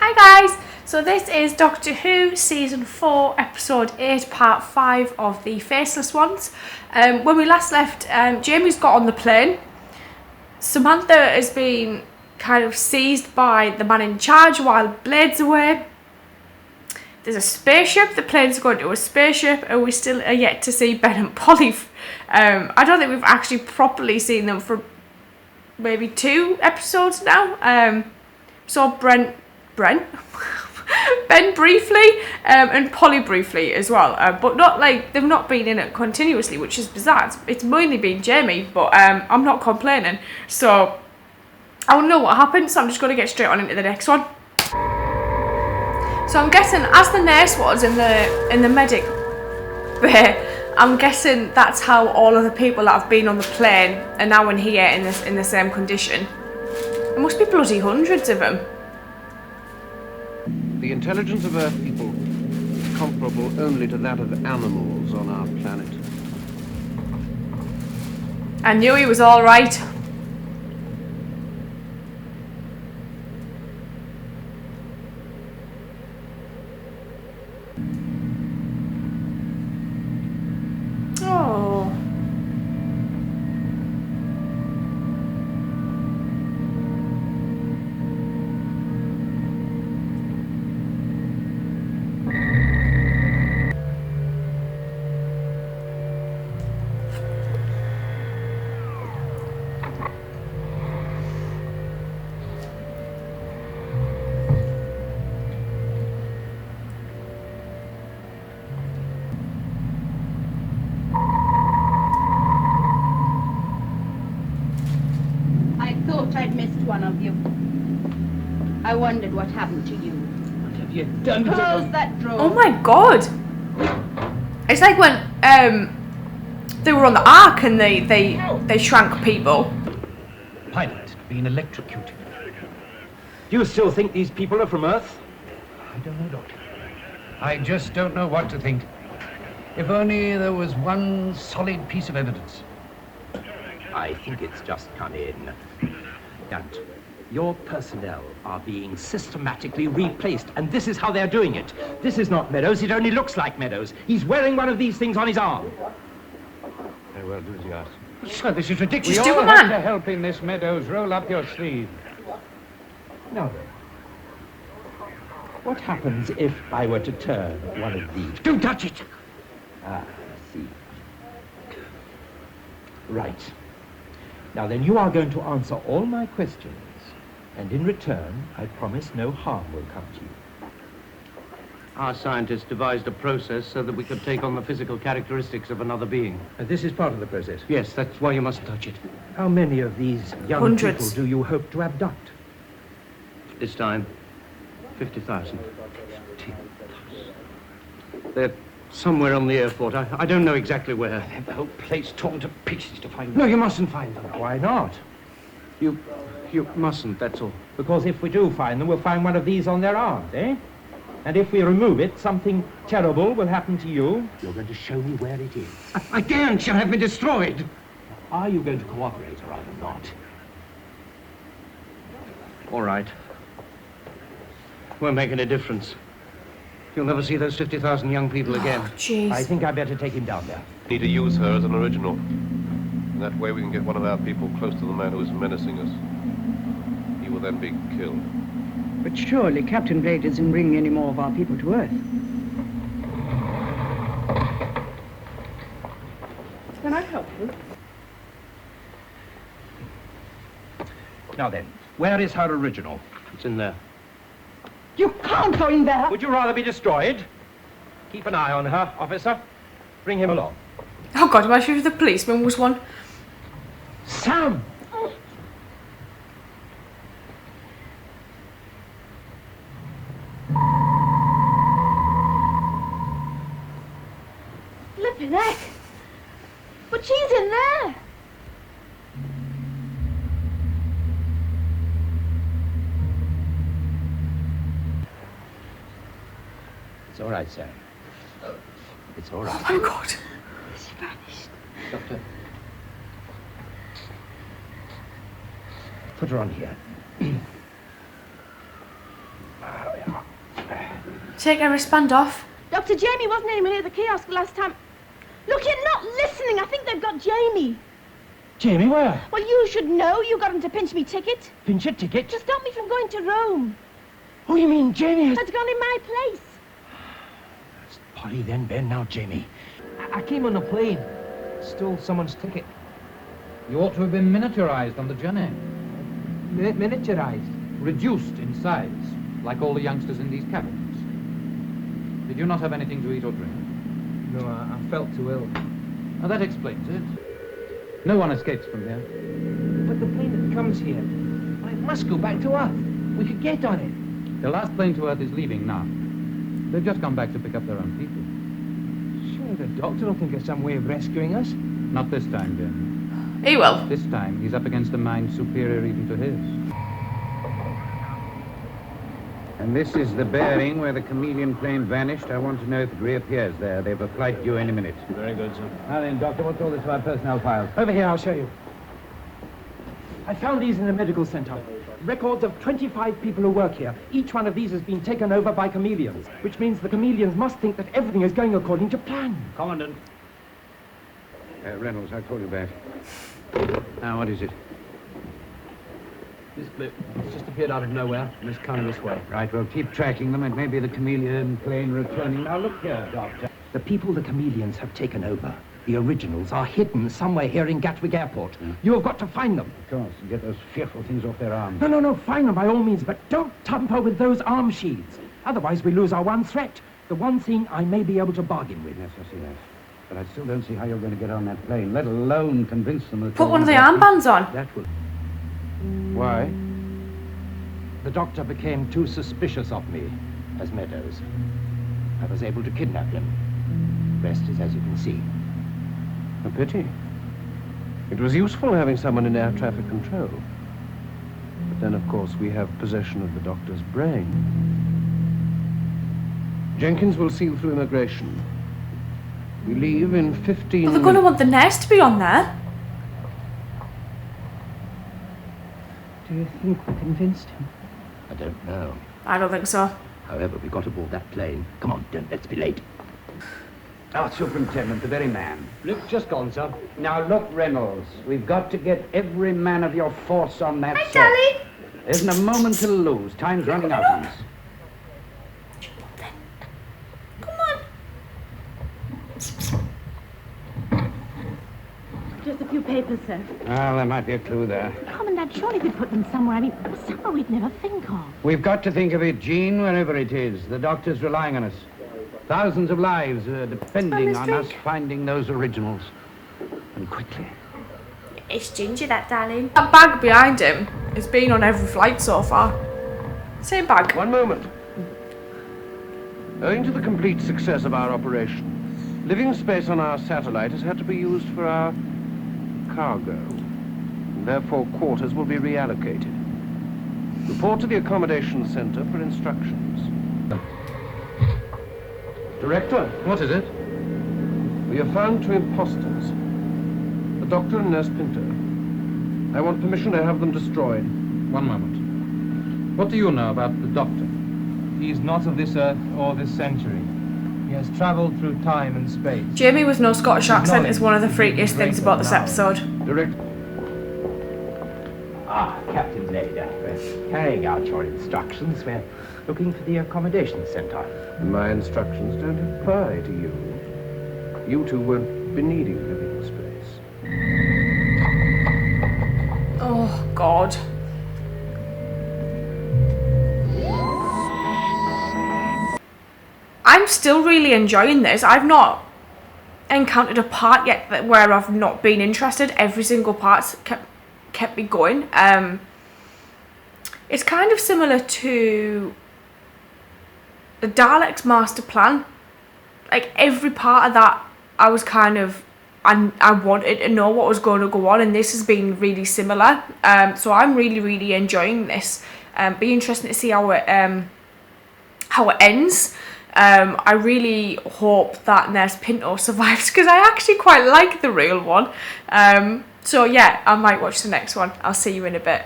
Hi guys, so this is Doctor Who Season 4 Episode 8 Part 5 of the Faceless ones. When we last left, Jamie's got on the plane. Samantha has been kind of seized by the man in charge while Blade's away. There's a spaceship, the plane's going to a spaceship, and we still are yet to see Ben and Polly. I don't think we've actually properly seen them for maybe 2 episodes now. Saw Ben briefly, and Polly briefly as well, but not like they've not been in it continuously, which is bizarre. It's mainly been Jamie, but I'm not complaining. So I don't know what happened, so I'm just going to get straight on into the next one. So I'm guessing, as the nurse was in the medic bay, I'm guessing that's how all of the people that have been on the plane are now in here in the same condition. There must be bloody hundreds of them. The intelligence of Earth people is comparable only to that of animals on our planet. I knew he was all right. Oh. I'd missed one of you. I wondered what happened to you. What have you done to Close them? that drawer. Oh my god! It's like when they were on the Ark and they shrank people. Pilot being electrocuted. Do you still think these people are from Earth? I don't know, Doctor. I just don't know what to think. If only there was one solid piece of evidence. I think it's just come in. And your personnel are being systematically replaced, and this is how they're doing it. This is not Meadows, it only looks like Meadows. He's wearing one of these things on his arm. Very well, do as you ask. Sir, this is ridiculous. Just do a man. To help in this, Meadows. Roll up your sleeve. Now then, what happens if I were to turn one of these? Don't touch it! Ah, I see. Right. Now then, you are going to answer all my questions, and in return, I promise no harm will come to you. Our scientists devised a process so that we could take on the physical characteristics of another being. This is part of the process. Yes, that's why you mustn't touch it. How many of these young Hundreds. people do you hope to abduct? This time, 50,000. They're somewhere on the airport. I don't know exactly where. I have the whole place torn to pieces to find them. No, you mustn't find them. Why not? You mustn't, that's all. Because if we do find them, we'll find one of these on their arms, eh? And if we remove it, something terrible will happen to you. You're going to show me where it is. I daren't. Shall have me destroyed. Are you going to cooperate or are you not? All right. Won't make any difference. You'll never see those 50,000 young people again. Oh, jeez. I think I better take him down there. Need to use her as an original. And that way we can get one of our people close to the man who is menacing us. He will then be killed. But surely Captain Blade isn't bringing any more of our people to Earth. Can I help you? Now then, where is her original? It's in there. You can't go in there. Would you rather be destroyed? Keep an eye on her, officer. Bring him along. Oh god, imagine if the policeman was one. Sam! Flippin' heck. But she's in there. It's all right, Sam. It's all right. Oh my god. She's vanished. Doctor. Put her on here. Take her wristband off. Dr. Jamie wasn't anywhere near the kiosk last time. Look, you're not listening. I think they've got Jamie. Jamie, where? Well, you should know. You got him to pinch me ticket. Pinch your ticket? To stop me from going to Rome. Oh, you mean Jamie has... That's gone in my place. That's Polly then, Ben, now Jamie. I came on a plane. Stole someone's ticket. You ought to have been miniaturized on the journey. Miniaturized? Reduced in size, like all the youngsters in these cabins. Did you not have anything to eat or drink? No, I felt too ill. Now that explains it. No one escapes from here. But the plane that comes here, well, it must go back to Earth. We could get on it. The last plane to Earth is leaving now. They've just come back to pick up their own people. Surely the doctor will think of some way of rescuing us. Not this time, Jamie. He will. This time, he's up against a mind superior even to his. And this is the bearing where the chameleon plane vanished. I want to know if it reappears there. They've a flight due any minute. Very good, sir. Now then, Doctor, what's all this about personnel files? Over here, I'll show you. I found these in the medical center. Records of 25 people who work here. Each one of these has been taken over by chameleons, which means the chameleons must think that everything is going according to plan. Commandant. Reynolds, I'll call you back. Now, what is it? This blip, it's just appeared out of nowhere and it's come this way. Right, well, keep tracking them. It may be the chameleon plane returning. Now, look here, Doctor. The people the chameleons have taken over, the originals, are hidden somewhere here in Gatwick Airport. You have got to find them. Of course, and get those fearful things off their arms. No, find them by all means, but don't tamper with those arm sheaths. Otherwise, we lose our one threat. The one thing I may be able to bargain with. Yes, I see that. But I still don't see how you're going to get on that plane, let alone convince them that... Put one of the armbands on. That will... Why? The doctor became too suspicious of me as Meadows. I was able to kidnap him. Rest is as you can see. A pity. It was useful having someone in air traffic control. But then, of course, we have possession of the doctor's brain. Jenkins will see you through immigration. We leave in 15 But they're going to want the nurse to be on there. Do you think we convinced him? I don't know. I don't think so. However, we got aboard that plane. Come on, let's be late. Oh, Superintendent, the very man. Look, just gone, sir. Now, look, Reynolds, we've got to get every man of your force on that set. Darling. There isn't a moment to lose. Time's running out on us. Come on. Just a few papers, sir. Well, there might be a clue there. Commandant, surely we put them somewhere. I mean, somewhere we'd never think of. We've got to think of it, Jean, wherever it is. The doctor's relying on us. Thousands of lives are depending on us finding those originals. And quickly. It's Ginger, that darling. That bag behind him has been on every flight so far. Same bag. One moment. Owing to the complete success of our operation, living space on our satellite has had to be used for our cargo. And therefore, quarters will be reallocated. Report to the accommodation center for instructions. Director, What is it? we have found two imposters. The doctor and Nurse Pinto. I want permission to have them destroyed. One moment. What do you know about the doctor? He is not of this Earth or this century. He has travelled through time and space. Jamie with no Scottish accent is one of the freakiest things about this episode. Direct. Captain Lader, we're carrying out your instructions. We're looking for the accommodation center. My instructions don't apply to you. You two won't be needing living space. Oh, God. I'm still really enjoying this. I've not encountered a part yet where I've not been interested. Every single part's kept me going. It's kind of similar to the Daleks' master plan. Like, every part of that, I was kind of... I wanted to know what was going to go on, and this has been really similar. So I'm really, really enjoying this. Be interesting to see how it ends. I really hope that Nurse Pinto survives, because I actually quite like the real one. So yeah, I might watch the next one. I'll see you in a bit.